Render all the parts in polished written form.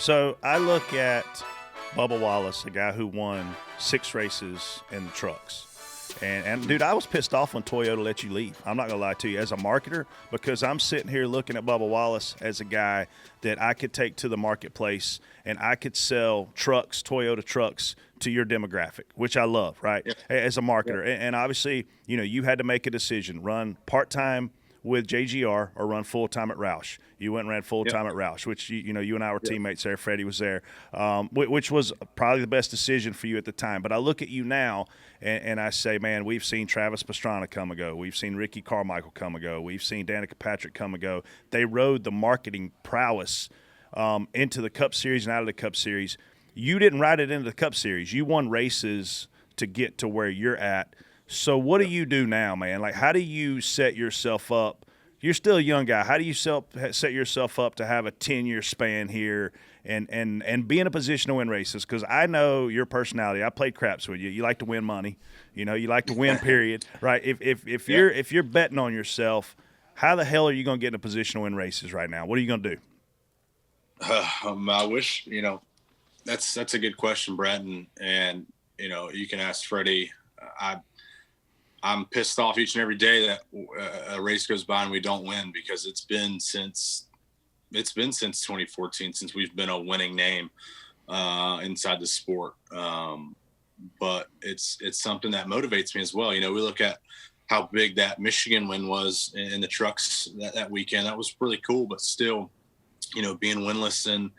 So I look at Bubba Wallace, a guy who won 6 races in the trucks. And dude, I was pissed off when Toyota let you leave. I'm not going to lie to you as a marketer, because I'm sitting here looking at Bubba Wallace as a guy that I could take to the marketplace and I could sell trucks, Toyota trucks, to your demographic, which I love, right? Yeah. As a marketer. Yeah. And obviously, you had to make a decision, run part-time with JGR or run full-time at Roush. You went and ran full-time at Roush, which, you and I were teammates there. Freddie was there, which was probably the best decision for you at the time. But I look at you now, and I say, man, we've seen Travis Pastrana come and go. We've seen Ricky Carmichael come and go. We've seen Danica Patrick come and go. They rode the marketing prowess into the Cup Series and out of the Cup Series. You didn't ride it into the Cup Series. You won races to get to where you're at. So what do you do now, man? Like, how do you set yourself up? You're still a young guy. How do you set yourself up to have a 10-year span here and be in a position to win races? Because I know your personality. I played craps with you. You like to win money. You like to win, period. Right? If you're betting on yourself, how the hell are you going to get in a position to win races right now? What are you going to do? I wish, that's a good question, Brett. And you can ask Freddie. I'm pissed off each and every day that a race goes by and we don't win, because it's been since 2014 since we've been a winning name inside the sport. But it's something that motivates me as well. We look at how big that Michigan win was in the trucks that weekend. That was really cool, but still, being winless in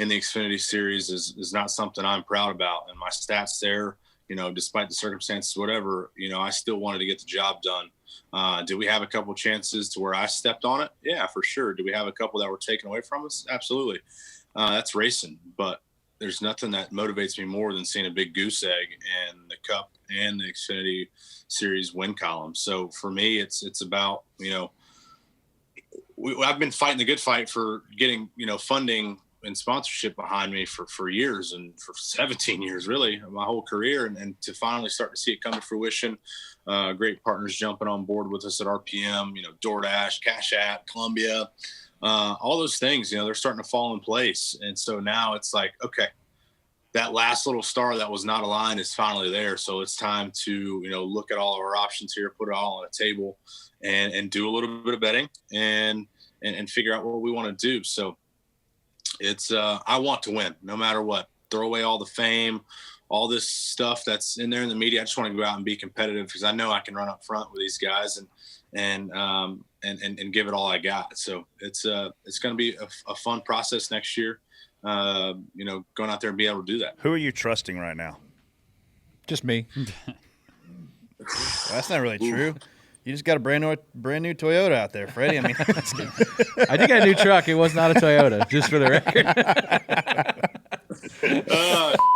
the Xfinity Series is not something I'm proud about. And my stats there, despite the circumstances, whatever, I still wanted to get the job done. Did we have a couple chances to where I stepped on it? Yeah, for sure. Did we have a couple that were taken away from us? Absolutely. That's racing. But there's nothing that motivates me more than seeing a big goose egg in the Cup and the Xfinity Series win column. So for me, it's about, I've been fighting the good fight for getting, funding and sponsorship behind me for years, and for 17 years, really, my whole career. And to finally start to see it come to fruition, great partners jumping on board with us at RPM, DoorDash, Cash App, Columbia, all those things, they're starting to fall in place. And so now it's like, okay, that last little star that was not aligned is finally there. So it's time to, look at all of our options here, put it all on a table and do a little bit of betting and figure out what we want to do. So it's I want to win no matter what. Throw away all the fame, all this stuff that's in there in the media. I just want to go out and be competitive, because I know I can run up front with these guys and give it all I got. So it's going to be a fun process next year. Going out there and be able to do that. Who are you trusting right now? Just me. Well, that's not really true. You just got a brand new Toyota out there, Freddie. I mean, I did get a new truck. It was not a Toyota, just for the record.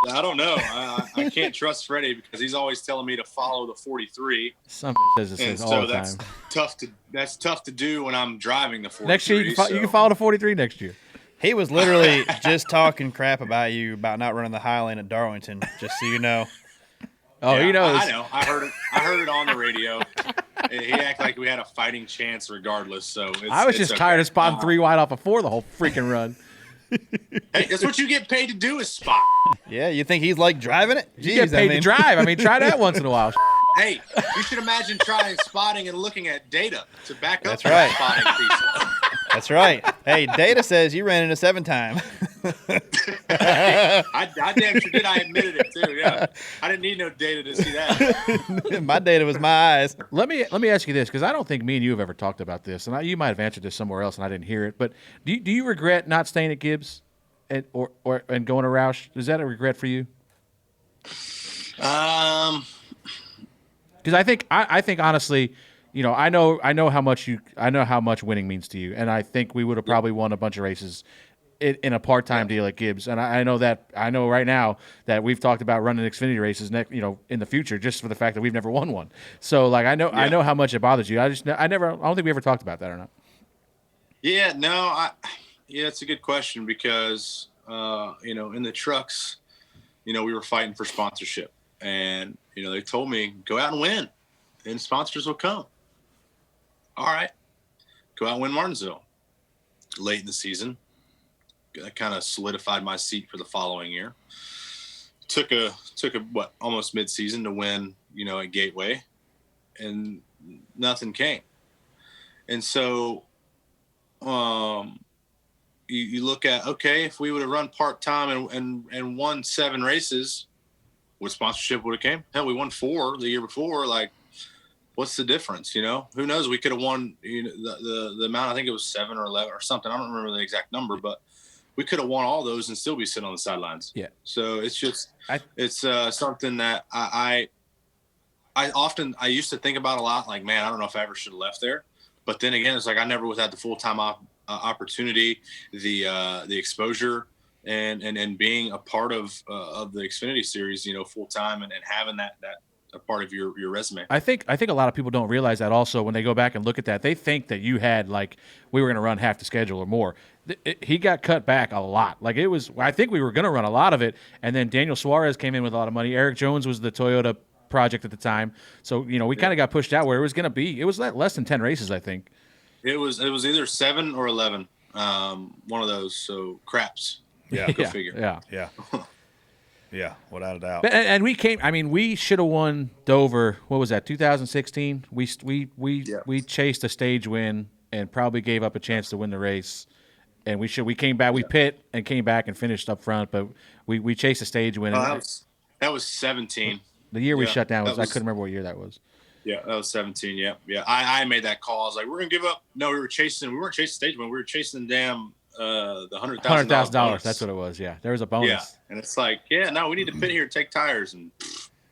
I don't know. I can't trust Freddie, because he's always telling me to follow the 43. Some says it and all so the that's time. That's tough to do when I'm driving the 43. Next year, you can follow the 43 next year. he was literally just talking crap about you about not running the Highland at Darlington, just so you know. Oh, yeah, you know. I know. I heard it on the radio. He acted like we had a fighting chance regardless. So I was just tired of spotting 3 wide off of 4 the whole freaking run. Hey, that's what you get paid to do, is spot. Yeah, you think he's like driving it? You get paid to drive. I mean, try that once in a while. Hey, you should imagine trying spotting and looking at data to back up That's right. spotting pieces. That's right. Hey, data says you ran into 7 time. I damn sure did. I admitted it too. Yeah, I didn't need no data to see that. My data was my eyes. Let me ask you this, because I don't think me and you have ever talked about this, and you might have answered this somewhere else and I didn't hear it. But do you regret not staying at Gibbs and going to Roush? Is that a regret for you? Because I think honestly, I know how much winning means to you, and I think we would have probably won a bunch of races in a part-time deal at Gibbs. And I know right now that we've talked about running Xfinity races in the future, just for the fact that we've never won one. So I know how much it bothers you. I don't think we ever talked about that or not. Yeah, no, it's a good question, because in the trucks, we were fighting for sponsorship, and they told me, go out and win and sponsors will come. All right, go out and win Martinsville. Late in the season, that kind of solidified my seat for the following year. Took a almost mid-season to win, at Gateway, and nothing came. And so you look at, okay, if we would have run part-time and won 7 races, what sponsorship would have came? Hell, we won 4 the year before. Like, what's the difference? Who knows? We could have won the amount. I think it was 7 or 11 or something. I don't remember the exact number, but we could have won all those and still be sitting on the sidelines. Yeah. So it's just it's something that I used to think about a lot. Like, man, I don't know if I ever should have left there. But then again, it's like I never was at the full-time opportunity, the exposure, and being a part of the Xfinity Series, full-time and having that a part of your resume. I think a lot of people don't realize that also when they go back and look at that. They think that you had, like, we were going to run half the schedule or more. He got cut back a lot. Like, it was, I think we were going to run a lot of it, and then Daniel Suarez came in with a lot of money. Eric Jones was the Toyota project at the time. So, we kind of got pushed out where it was going to be. It was less than 10 races, I think. It was either 7 or 11, one of those. So craps. Yeah, go figure. Yeah. Yeah, without a doubt. And we came. I mean, we should have won Dover. What was that? 2016. We chased a stage win and probably gave up a chance to win the race. And we came back. We pit and came back and finished up front, but we chased a stage win. That was 17. The year we shut down was I couldn't remember what year that was. Yeah, that was 17. Yeah. I made that call. I was like, we're gonna give up. No, we weren't chasing stage win. We were chasing the $100,000. That's what it was. Yeah, there was a bonus. Yeah, and it's like, no, we need to pit here, take tires, and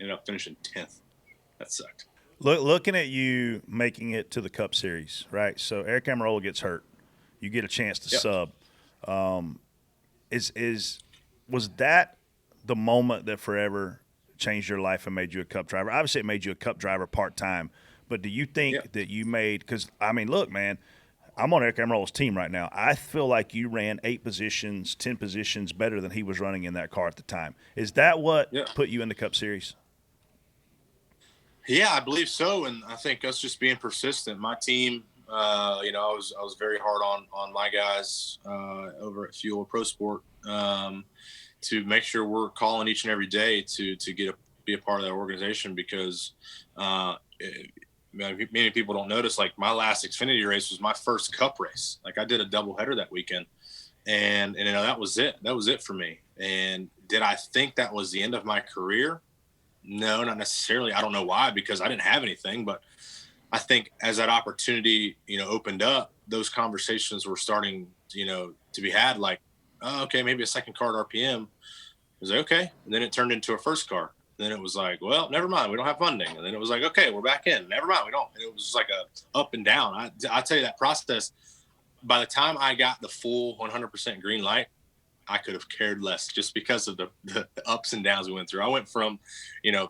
ended up finishing 10th. That sucked. Looking at you making it to the Cup Series, right? So Eric Amarola gets hurt. You get a chance to sub. Was that the moment that forever changed your life and made you a Cup driver? Obviously, it made you a Cup driver part-time. But do you think that you made – because, I mean, look, man, I'm on Eric Amarola's team right now. I feel like you ran 8 positions, 10 positions better than he was running in that car at the time. Is that what put you in the Cup Series? Yeah, I believe so, and I think us just being persistent. My team, I was very hard on my guys over at Fuel Pro Sport to make sure we're calling each and every day to be a part of that organization, because many people don't notice, like, my last Xfinity race was my first Cup race. Like, I did a doubleheader that weekend, and that was it. That was it for me. And did I think that was the end of my career? No, not necessarily. I don't know why, because I didn't have anything. But I think as that opportunity, opened up, those conversations were starting, to be had. Like, oh, okay, maybe a second car at RPM. I was like, okay. And then it turned into a first car. Then it was like, well, never mind, we don't have funding. And then it was like, okay, we're back in. Never mind, we don't. And it was just like a up and down. I tell you, that process, by the time I got the full 100% green light, I could have cared less, just because of the ups and downs we went through. I went from,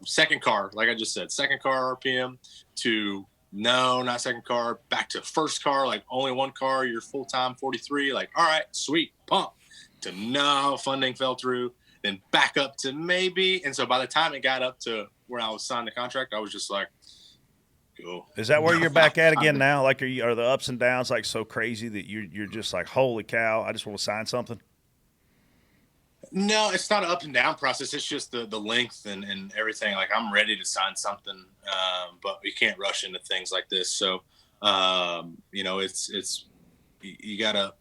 second car, like I just said, second car RPM, to no, not second car, back to first car, like only one car, you're full-time 43, like, all right, sweet, pump, to no, funding fell through, then back up to maybe. And so by the time it got up to where I was signed the contract, I was just like, cool. Is that where you're back at again now? Like, are the ups and downs like so crazy that you're just like, holy cow, I just want to sign something? No, it's not an up and down process. It's just the length and everything. Like, I'm ready to sign something, but we can't rush into things like this. So, it's you got to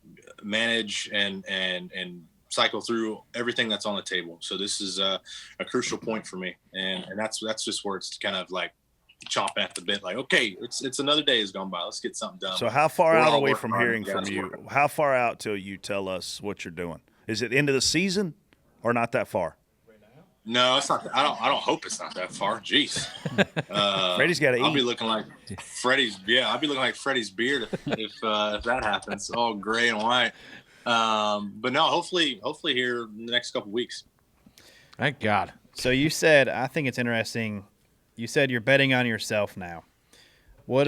manage and cycle through everything that's on the table. So this is a crucial point for me, and that's just where it's kind of like chomping at the bit. Like, okay, it's another day has gone by. Let's get something done. So how far out are we from hearing from you? How far out till you tell us what you're doing? Is it into the season or not that far? No, it's not. I don't hope it's not that far. Jeez. Freddie's got to eat. I'll be looking like Freddie's. Yeah, I'll be looking like Freddie's beard if that happens. All gray and white. But no, hopefully here in the next couple of weeks. Thank God. So you said, I think it's interesting. You said you're betting on yourself now. What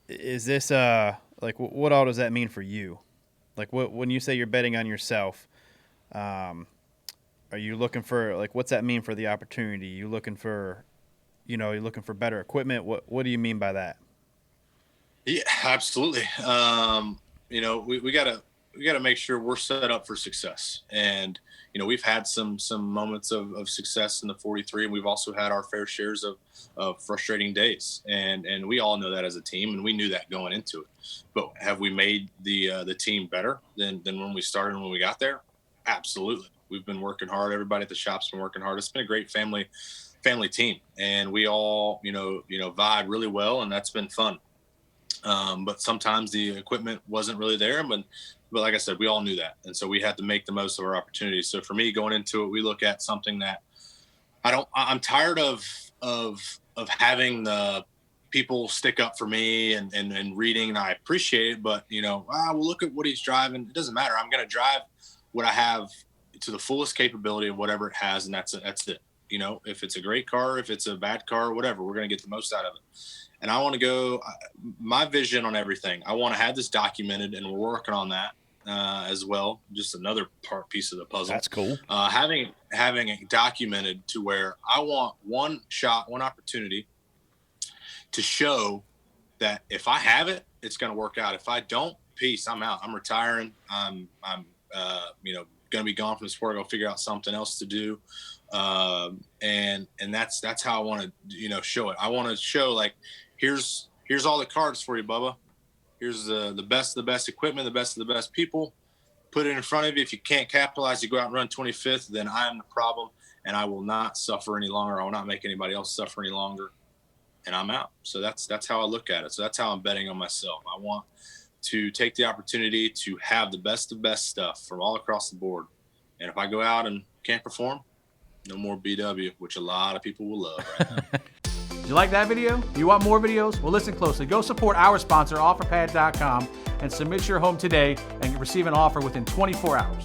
is this? Like, what all does that mean for you? Like, when you say you're betting on yourself, are you looking for, like, what's that mean for the opportunity? You looking for, you're looking for better equipment? What do you mean by that? Yeah, absolutely. We got to to make sure we're set up for success. And, you know, we've had some moments of success in the 43, and we've also had our fair shares of frustrating days. And we all know that as a team, and we knew that going into it. But have we made the team better than when we started and when we got there? Absolutely. We've been working hard. Everybody at the shop's been working hard. It's been a great family team, and we all, you know, vibe really well, and that's been fun. But sometimes the equipment wasn't really there, but like I said, we all knew that, and so we had to make the most of our opportunities. So for me, going into it, we look at something that I'm tired of having the people stick up for me and reading, and I appreciate it, but, you know, well, look at what he's driving. It doesn't matter. I'm going to drive what I have to the fullest capability of whatever it has, and that's it. You know, if it's a great car, if it's a bad car, whatever, we're going to get the most out of it. And I want to go, my vision on everything, I want to have this documented, and we're working on that as well. Just another piece of the puzzle. That's cool. Having it documented to where I want one shot, one opportunity to show that if I have it, it's going to work out. If I don't, peace, I'm out. I'm retiring. I'm you know, going to be gone from the sport. I'll figure out something else to do. And that's how I want to, you know, show it. I want to show, like, here's all the cards for you, Bubba. Here's the best of the best equipment, the best of the best people. Put it in front of you. If you can't capitalize, you go out and run 25th, then I am the problem, and I will not suffer any longer. I will not make anybody else suffer any longer, and I'm out. So that's how I look at it. So that's how I'm betting on myself. I want to take the opportunity to have the best of best stuff from all across the board. And if I go out and can't perform, no more BW, which a lot of people will love right now. Did you like that video? Do you want more videos? Well, listen closely. Go support our sponsor, OfferPad.com, and submit your home today and receive an offer within 24 hours.